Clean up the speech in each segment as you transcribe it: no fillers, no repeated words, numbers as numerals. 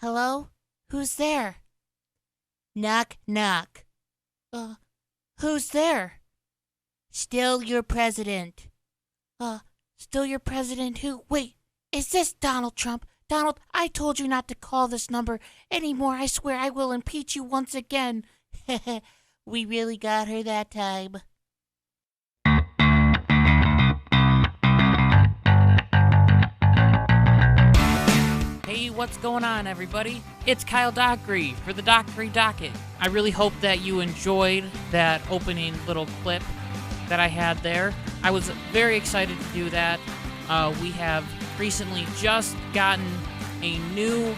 Hello? Who's there? Knock, knock. Who's there? Still your president. Still your president who? Wait, is this Donald Trump? Donald, I told you not to call this number anymore. I swear I will impeach you once again. We really got her that time. Hey, what's going on, everybody? It's Kyle Dockery for the Dockery Docket. I really hope that you enjoyed that opening little clip that I had there. I was very excited to do that. We have recently just gotten a new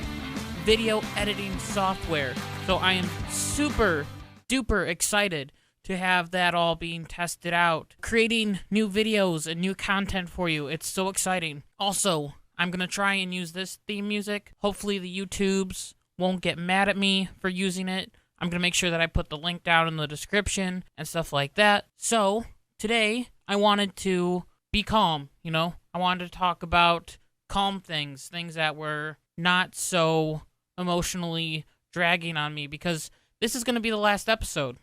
video editing software, so I am super duper excited to have that all being tested out, creating new videos and new content for you. It's so exciting. Also, I'm going to try and use this theme music. Hopefully the YouTubes won't get mad at me for using it. I'm going to make sure that I put the link down in the description and stuff like that. So, today, I wanted to be calm, I wanted to talk about calm things that were not so emotionally dragging on me, because this is going to be the last episode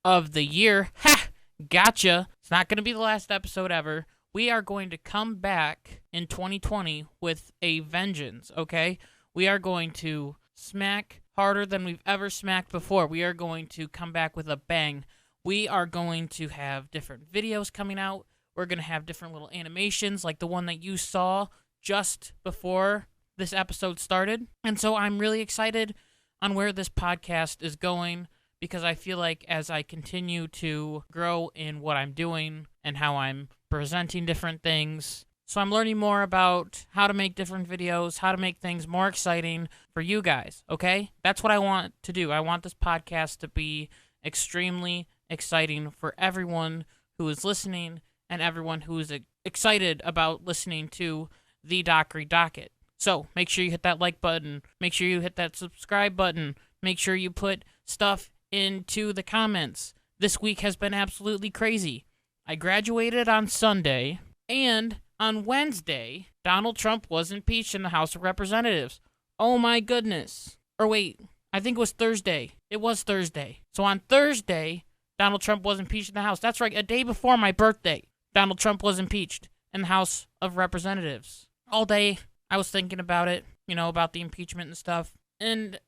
of the year. Ha! Gotcha! It's not going to be the last episode ever. We are going to come back in 2020 with a vengeance, okay? We are going to smack harder than we've ever smacked before. We are going to come back with a bang. We are going to have different videos coming out. We're going to have different little animations like the one that you saw just before this episode started. And so I'm really excited on where this podcast is going, because I feel like as I continue to grow in what I'm doing and how I'm presenting different things, so I'm learning more about how to make different videos, how to make things more exciting for you guys, okay? That's what I want to do. I want this podcast to be extremely exciting for everyone who is listening and everyone who is excited about listening to the Dockery Docket. So make sure you hit that like button. Make sure you hit that subscribe button. Make sure you put stuff into the comments. This week has been absolutely crazy. I graduated on Sunday, and on Wednesday, Donald Trump was impeached in the House of Representatives. Oh my goodness. Or wait, I think it was Thursday. It was Thursday. So on Thursday, Donald Trump was impeached in the House. That's right, a day before my birthday, Donald Trump was impeached in the House of Representatives. All day, I was thinking about it, about the impeachment and stuff. And,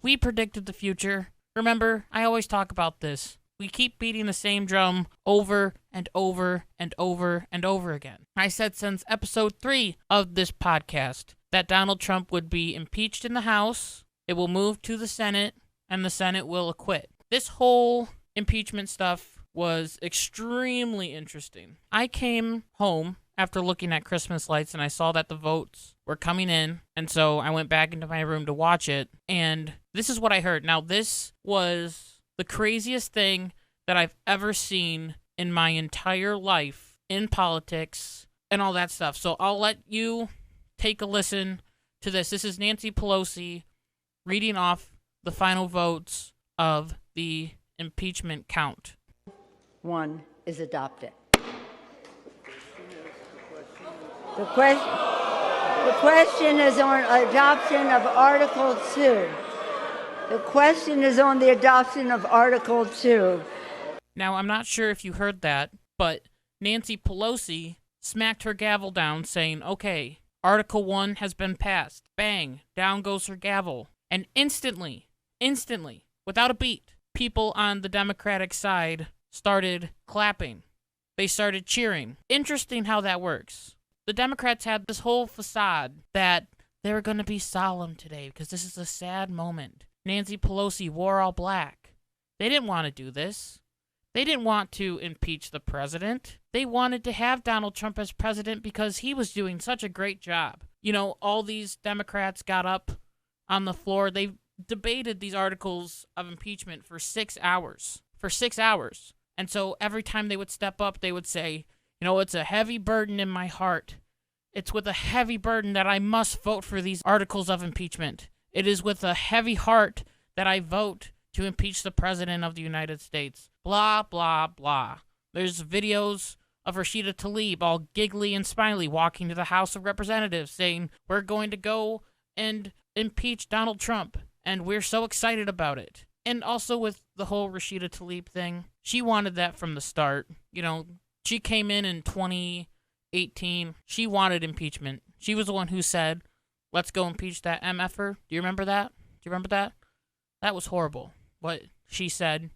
we predicted the future. Remember, I always talk about this. We keep beating the same drum over and over and over and over again. I said since episode 3 of this podcast that Donald Trump would be impeached in the House, it will move to the Senate, and the Senate will acquit. This whole impeachment stuff was extremely interesting. I came home after looking at Christmas lights, and I saw that the votes were coming in, and so I went back into my room to watch it, and this is what I heard. Now, this was the craziest thing that I've ever seen in my entire life in politics and all that stuff. So I'll let you take a listen to this. This is Nancy Pelosi reading off the final votes of the impeachment count. One is adopted. The question is on adoption of Article 2. The question is on the adoption of Article 2. Now, I'm not sure if you heard that, but Nancy Pelosi smacked her gavel down saying, okay, Article 1 has been passed. Bang, down goes her gavel. And instantly, without a beat, people on the Democratic side started clapping. They started cheering. Interesting how that works. The Democrats had this whole facade that they were going to be solemn today because this is a sad moment. Nancy Pelosi wore all black. They didn't want to do this. They didn't want to impeach the president. They wanted to have Donald Trump as president because he was doing such a great job. All these Democrats got up on the floor. They debated these articles of impeachment for 6 hours. And so every time they would step up, they would say, it's a heavy burden in my heart. It's with a heavy burden that I must vote for these articles of impeachment. It is with a heavy heart that I vote to impeach the President of the United States. Blah, blah, blah. There's videos of Rashida Tlaib all giggly and smiley walking to the House of Representatives saying, we're going to go and impeach Donald Trump, and we're so excited about it. And also with the whole Rashida Tlaib thing, she wanted that from the start. You know, she came in 2018. She wanted impeachment. She was the one who said, let's go impeach that MFer. Do you remember that? Do you remember that? That was horrible. What she said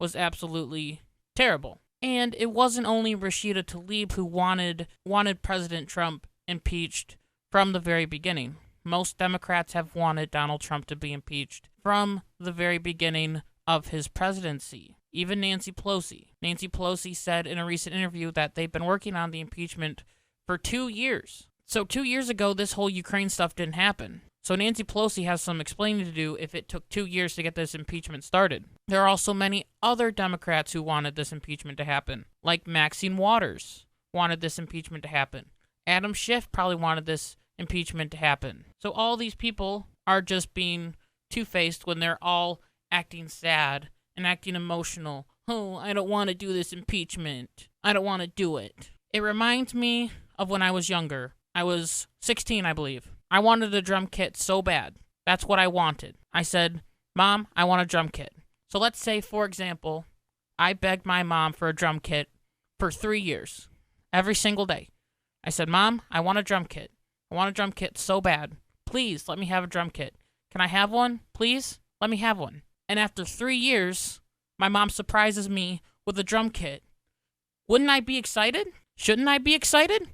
was absolutely terrible. And it wasn't only Rashida Tlaib who wanted President Trump impeached from the very beginning. Most Democrats have wanted Donald Trump to be impeached from the very beginning of his presidency. Even Nancy Pelosi. Nancy Pelosi said in a recent interview that they've been working on the impeachment for 2 years. So 2 years ago, this whole Ukraine stuff didn't happen. So Nancy Pelosi has some explaining to do if it took 2 years to get this impeachment started. There are also many other Democrats who wanted this impeachment to happen, like Maxine Waters wanted this impeachment to happen. Adam Schiff probably wanted this impeachment to happen. So all these people are just being two-faced when they're all acting sad and acting emotional. Oh, I don't want to do this impeachment. I don't want to do it. It reminds me of when I was younger. I was 16, I believe. I wanted a drum kit so bad. That's what I wanted. I said, Mom, I want a drum kit. So let's say, for example, I begged my mom for a drum kit for 3 years. Every single day. I said, Mom, I want a drum kit. I want a drum kit so bad. Please, let me have a drum kit. Can I have one? Please? Let me have one. And after 3 years, my mom surprises me with a drum kit. Wouldn't I be excited? Shouldn't I be excited?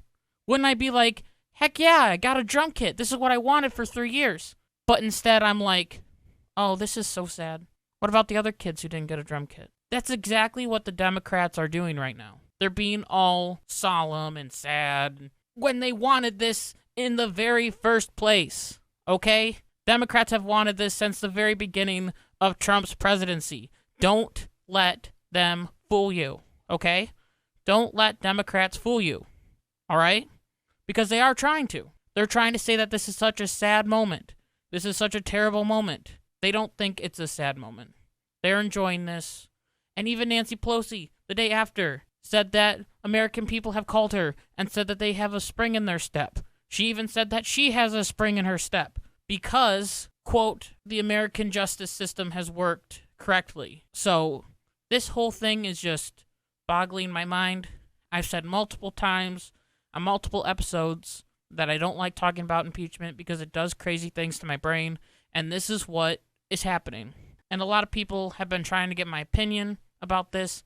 Wouldn't I be like, heck yeah, I got a drum kit. This is what I wanted for 3 years. But instead, I'm like, oh, this is so sad. What about the other kids who didn't get a drum kit? That's exactly what the Democrats are doing right now. They're being all solemn and sad when they wanted this in the very first place, okay? Democrats have wanted this since the very beginning of Trump's presidency. Don't let them fool you, okay? Don't let Democrats fool you, all right? Because they are trying to. They're trying to say that this is such a sad moment. This is such a terrible moment. They don't think it's a sad moment. They're enjoying this. And even Nancy Pelosi, the day after, said that American people have called her and said that they have a spring in their step. She even said that she has a spring in her step because, quote, the American justice system has worked correctly. So this whole thing is just boggling my mind. I've said multiple times on multiple episodes that I don't like talking about impeachment because it does crazy things to my brain, and this is what is happening. And a lot of people have been trying to get my opinion about this.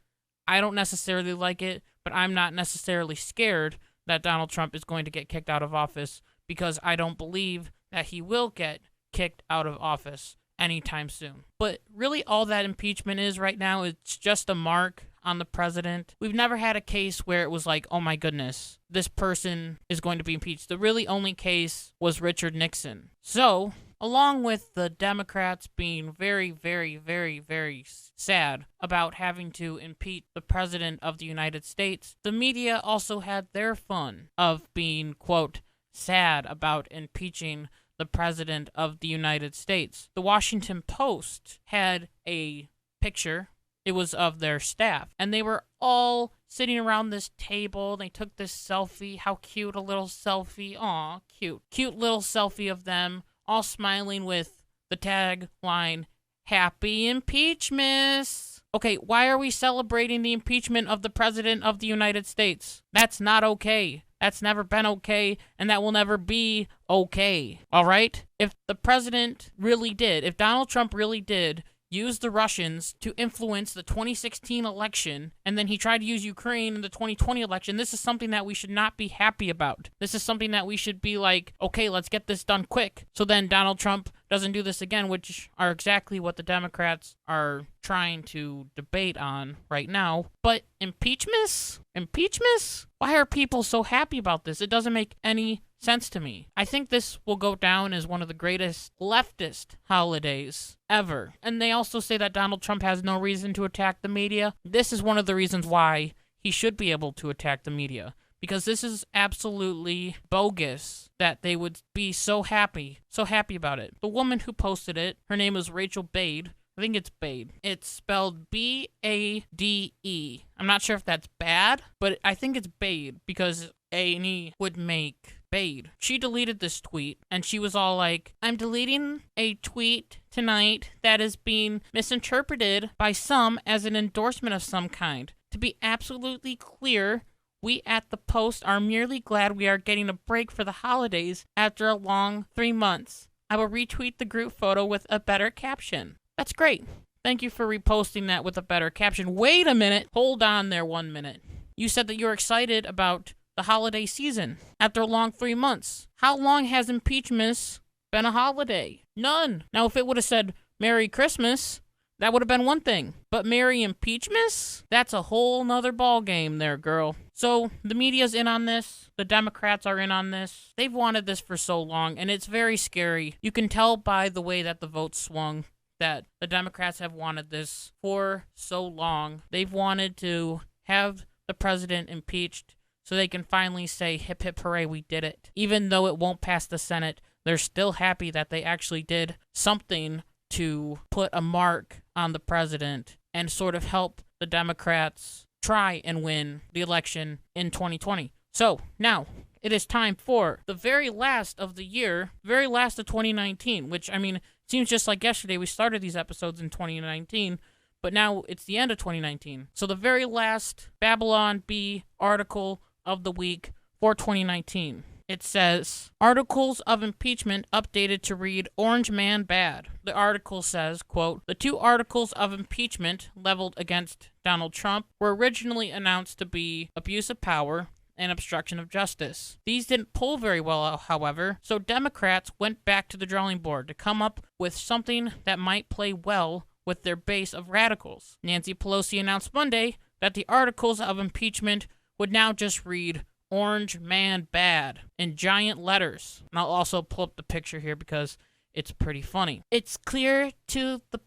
I don't necessarily like it, but I'm not necessarily scared that Donald Trump is going to get kicked out of office because I don't believe that he will get kicked out of office anytime soon. But really all that impeachment is right now, it's just a mark on the president. We've never had a case where it was like, oh my goodness, this person is going to be impeached. The really only case was Richard Nixon. So, along with the Democrats being very, very, very, very sad about having to impeach the President of the United States, the media also had their fun of being, quote, sad about impeaching the President of the United States. The Washington Post had a picture. It was of their staff, and they were all sitting around this table. They took this selfie. How cute, a little selfie. Aw, cute. Cute little selfie of them all smiling with the tagline, Happy Impeachmas. Okay, why are we celebrating the impeachment of the President of the United States? That's not okay. That's never been okay, and that will never be okay. All right? If the president really did, if Donald Trump really did use the Russians to influence the 2016 election, and then he tried to use Ukraine in the 2020 election, this is something that we should not be happy about. This is something that we should be like, okay, let's get this done quick, so then Donald Trump doesn't do this again, which are exactly what the Democrats are trying to debate on right now. But impeachments? Impeachments? Why are people so happy about this? It doesn't make any sense to me. I think this will go down as one of the greatest leftist holidays ever. And they also say that Donald Trump has no reason to attack the media. This is one of the reasons why he should be able to attack the media. Because this is absolutely bogus that they would be so happy about it. The woman who posted it, her name is Rachel Bade. I think it's Bade. It's spelled B-A-D-E. I'm not sure if that's bad, but I think it's Bade because A and E would make obeyed. She deleted this tweet, and she was all like, I'm deleting a tweet tonight that is being misinterpreted by some as an endorsement of some kind. To be absolutely clear, we at the Post are merely glad we are getting a break for the holidays after a long 3 months. I will retweet the group photo with a better caption. That's great. Thank you for reposting that with a better caption. Wait a minute. Hold on there 1 minute. You said that you're excited about the holiday season after a long 3 months. How long has impeachment been a holiday? None. Now, if it would have said Merry Christmas, that would have been one thing. But Merry Impeachment? That's a whole nother ball game there, girl. So the media's in on this. The Democrats are in on this. They've wanted this for so long, and it's very scary. You can tell by the way that the vote swung that the Democrats have wanted this for so long. They've wanted to have the president impeached so they can finally say, hip hip hooray, we did it. Even though it won't pass the Senate, they're still happy that they actually did something to put a mark on the president and sort of help the Democrats try and win the election in 2020. So now it is time for the very last of the year, very last of 2019, which, I mean, it seems just like yesterday we started these episodes in 2019, but now it's the end of 2019. So the very last Babylon Bee article of the week for 2019. It says, Articles of Impeachment updated to read Orange Man Bad. The article says, quote, the 2 articles of impeachment leveled against Donald Trump were originally announced to be abuse of power and obstruction of justice. These didn't pull very well, however, so Democrats went back to the drawing board to come up with something that might play well with their base of radicals. Nancy Pelosi announced Monday that the articles of impeachment would now just read Orange Man Bad in giant letters. And I'll also pull up the picture here because it's pretty funny. It's clear to the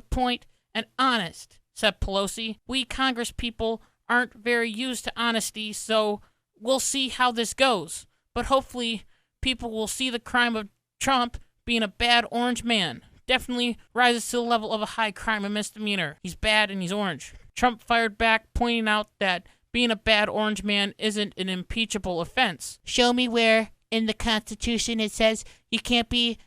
point and honest, said Pelosi. We Congress people aren't very used to honesty, so we'll see how this goes. But hopefully people will see the crime of Trump being a bad orange man. Definitely rises to the level of a high crime and misdemeanor. He's bad and he's orange. Trump fired back, pointing out that being a bad orange man isn't an impeachable offense. Show me where in the Constitution it says you can't be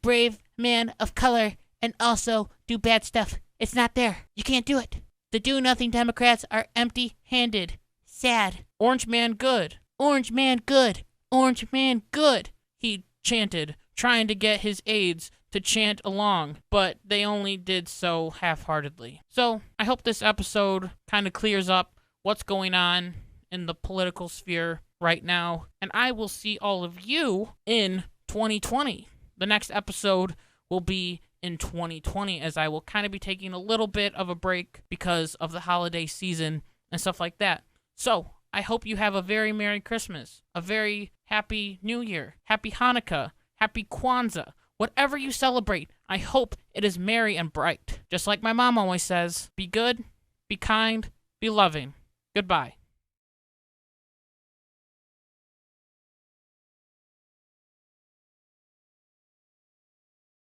brave man of color and also do bad stuff. It's not there. You can't do it. The do-nothing Democrats are empty-handed. Sad. Orange man good. Orange man good. Orange man good. He chanted, trying to get his aides to chant along, but they only did so half-heartedly. So I hope this episode kind of clears up what's going on in the political sphere right now, and I will see all of you in 2020. The next episode will be in 2020, as I will kind of be taking a little bit of a break because of the holiday season and stuff like that. So I hope you have a very Merry Christmas, a very Happy New Year, Happy Hanukkah, Happy Kwanzaa. Whatever you celebrate, I hope it is merry and bright. Just like my mom always says, be good, be kind, be loving. Goodbye.